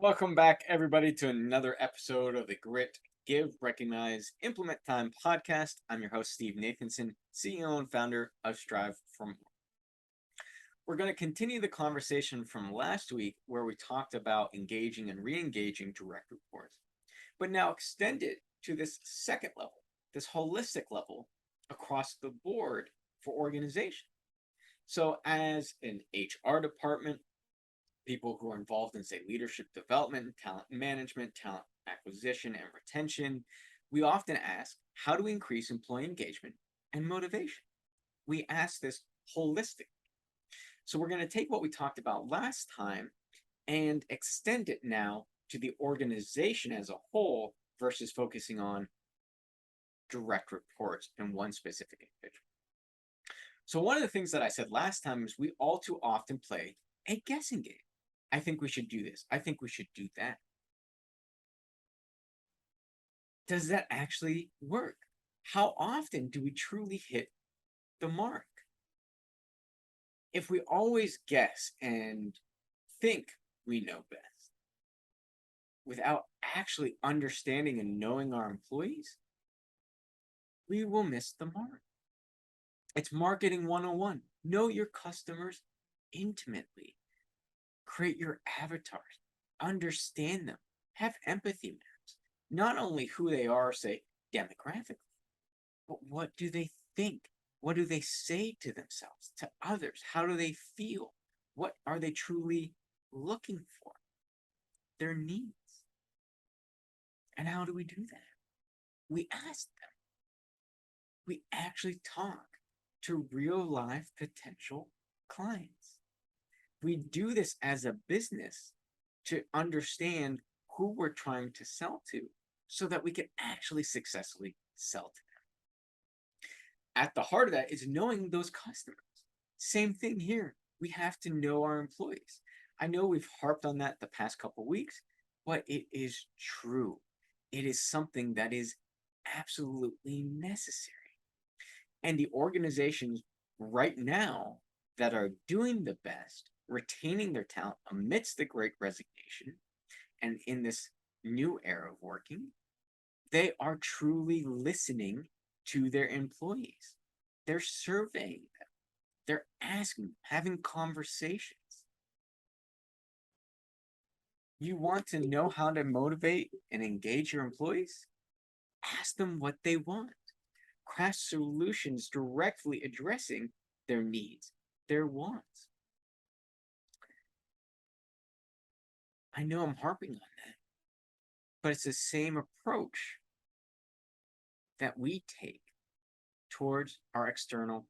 Welcome back, everybody, to another episode of the Grit, Give, Recognize, Implement Time podcast. I'm your host, Steve Nathanson, CEO and founder of Strive for More. We're going to continue the conversation from last week where we talked about engaging and re-engaging direct reports, but now extend it to this second level, this holistic level across the board for organization. So as an HR department, people who are involved in, say, leadership development, talent management, talent acquisition, and retention, we often ask, how do we increase employee engagement and motivation? We ask this holistically. So we're going to take what we talked about last time and extend it now to the organization as a whole versus focusing on direct reports in one specific individual. So one of the things that I said last time is we all too often play a guessing game. I think we should do this. I think we should do that. Does that actually work? How often do we truly hit the mark? If we always guess and think we know best without actually understanding and knowing our employees, we will miss the mark. It's marketing 101. Know your customers intimately. Create your avatars, understand them, have empathy maps, not only who they are, say, demographically, but what do they think? What do they say to themselves, to others? How do they feel? What are they truly looking for? Their needs. And how do we do that? We ask them. We actually talk to real life potential clients. We do this as a business to understand who we're trying to sell to so that we can actually successfully sell to them. At the heart of that is knowing those customers. Same thing here. We have to know our employees. I know we've harped on that the past couple of weeks, but it is true. It is something that is absolutely necessary. And the organizations right now that are doing the best, retaining their talent amidst the great resignation and in this new era of working, they are truly listening to their employees. They're surveying them. They're asking, having conversations. You want to know how to motivate and engage your employees? Ask them what they want. Craft solutions directly addressing their needs, their wants. I know I'm harping on that, but it's the same approach that we take towards our external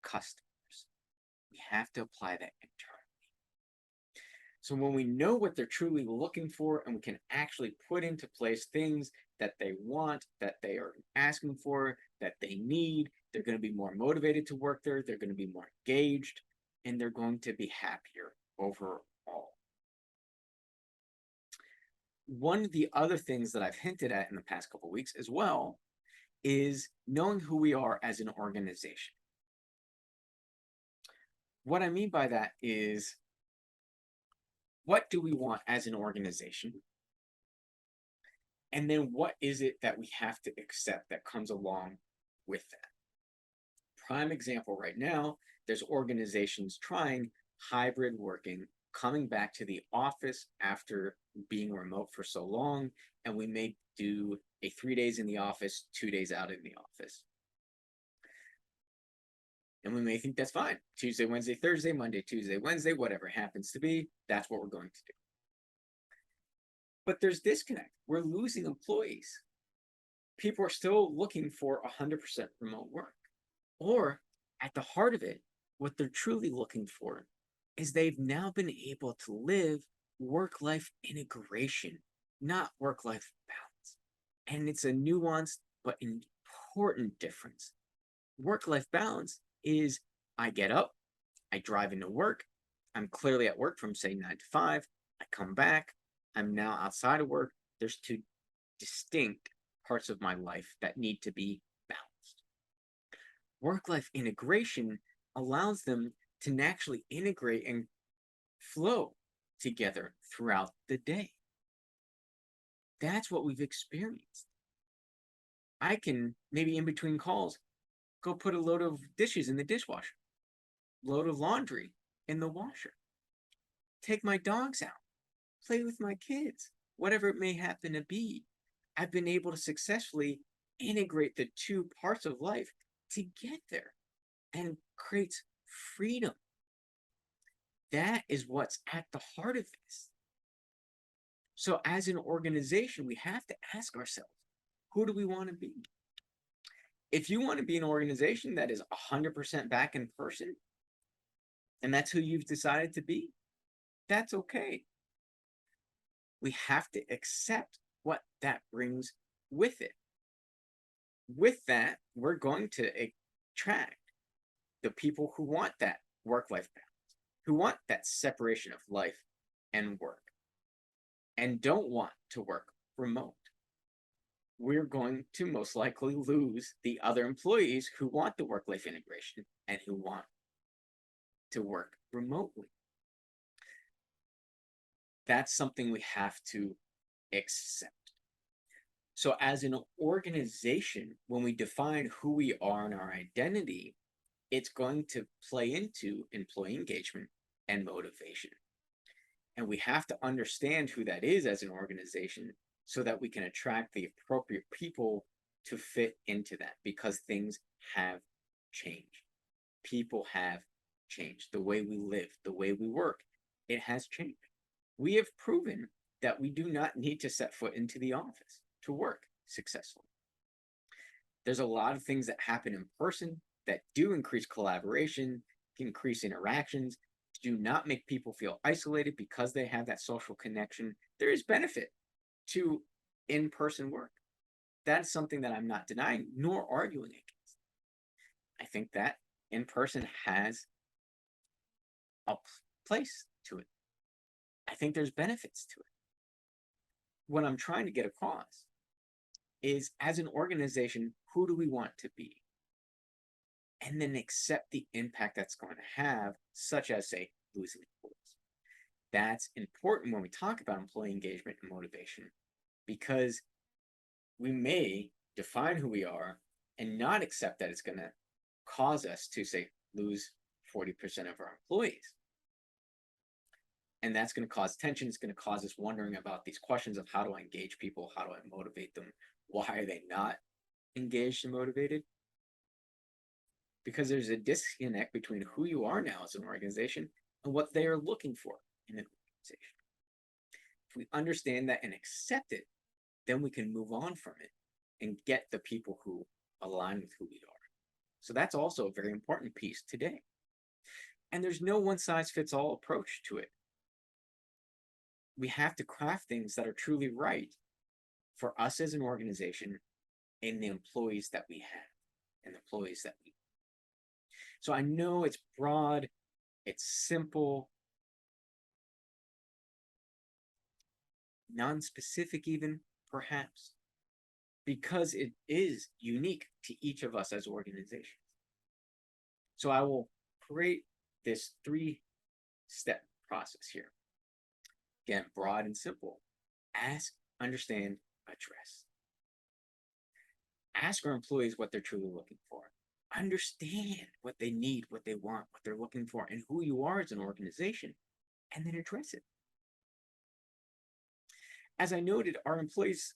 customers. We have to apply that internally. So when we know what they're truly looking for and we can actually put into place things that they want, that they are asking for, that they need, they're going to be more motivated to work there, they're going to be more engaged, and they're going to be happier overall. One of the other things that I've hinted at in the past couple of weeks as well is knowing who we are as an organization. What I mean by that is, what do we want as an organization? And then what is it that we have to accept that comes along with that? Prime example right now, there's organizations trying hybrid working, coming back to the office after being remote for so long, and we may do a 3 days in the office, 2 days out in the office. And we may think that's fine. Tuesday, Wednesday, Thursday, Monday, Tuesday, Wednesday, whatever happens to be, that's what we're going to do. But there's disconnect. We're losing employees. People are still looking for 100% remote work. Or at the heart of it, what they're truly looking for is they've now been able to live work-life integration, not work-life balance. And it's a nuanced but important difference. Work-life balance is I get up, I drive into work, I'm clearly at work from, say, 9 to 5, I come back, I'm now outside of work. There's two distinct parts of my life that need to be balanced. Work-life integration allows them to naturally integrate and flow together throughout the day. That's what we've experienced. I can, maybe in between calls, go put a load of dishes in the dishwasher, load of laundry in the washer, take my dogs out, play with my kids, whatever it may happen to be. I've been able to successfully integrate the two parts of life together and creates freedom. That is what's at the heart of this. So, as an organization, we have to ask ourselves, who do we want to be? If you want to be an organization that is 100% back in person, and that's who you've decided to be, that's okay. We have to accept what that brings with it. With that, we're going to attract the people who want that work-life balance, who want that separation of life and work, and don't want to work remote. We're going to most likely lose the other employees who want the work-life integration and who want to work remotely. That's something we have to accept. So as an organization, when we define who we are and our identity, it's going to play into employee engagement and motivation. And we have to understand who that is as an organization so that we can attract the appropriate people to fit into that, because things have changed. People have changed. The way we live, the way we work, it has changed. We have proven that we do not need to set foot into the office to work successfully. There's a lot of things that happen in person that do increase collaboration, increase interactions, do not make people feel isolated because they have that social connection. There is benefit to in-person work. That's something that I'm not denying nor arguing against. I think that in-person has a place to it. I think there's benefits to it. What I'm trying to get across is, as an organization, who do we want to be? And then accept the impact that's going to have, such as, say, losing employees. That's important when we talk about employee engagement and motivation, because we may define who we are and not accept that it's going to cause us to, say, lose 40% of our employees. And that's going to cause tension. It's going to cause us wondering about these questions of, how do I engage people? How do I motivate them? Why are they not engaged and motivated? Because there's a disconnect between who you are now as an organization and what they are looking for in an organization. If we understand that and accept it, then we can move on from it and get the people who align with who we are. So that's also a very important piece today. And there's no one-size-fits-all approach to it. We have to craft things that are truly right for us as an organization and the employees that we have and the employees that we. So I know it's broad, it's simple, non-specific even, perhaps, because it is unique to each of us as organizations. So I will create this 3-step process here. Again, broad and simple. Ask, understand, address. Ask our employees what they're truly looking for. Understand what they need, what they want, what they're looking for, and who you are as an organization, and then address it. As I noted, our employees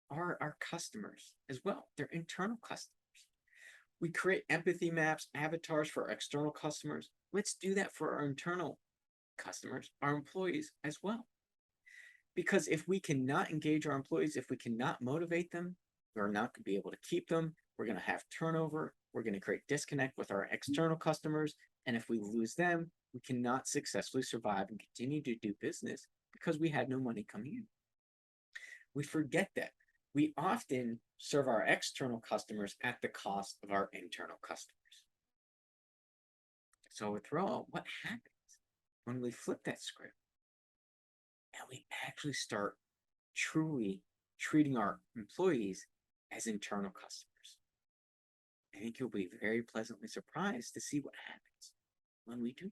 are our customers as well. They're internal customers. We create empathy maps, avatars for our external customers. Let's do that for our internal customers, our employees as well. Because if we cannot engage our employees, if we cannot motivate them, we're not going to be able to keep them. We're going to have turnover. We're going to create disconnect with our external customers. And if we lose them, we cannot successfully survive and continue to do business because we had no money coming in. We forget that. We often serve our external customers at the cost of our internal customers. So withdrawal, what happens when we flip that script and we actually start truly treating our employees as internal customers? I think you'll be very pleasantly surprised to see what happens when we do that.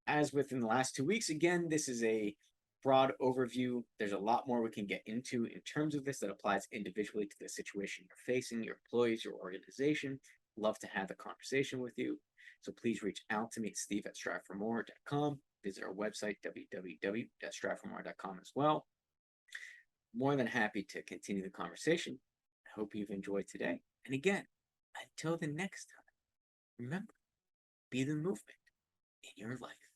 as within the last 2 weeks, again, this is a broad overview. There's a lot more we can get into in terms of this that applies individually to the situation you're facing, your employees, your organization. Love to have the conversation with you. So please reach out to me at steve@striveformore.com. Visit our website, www.striveformore.com as well. More than happy to continue the conversation. I hope you've enjoyed today. And again, until the next time, remember, be the movement in your life.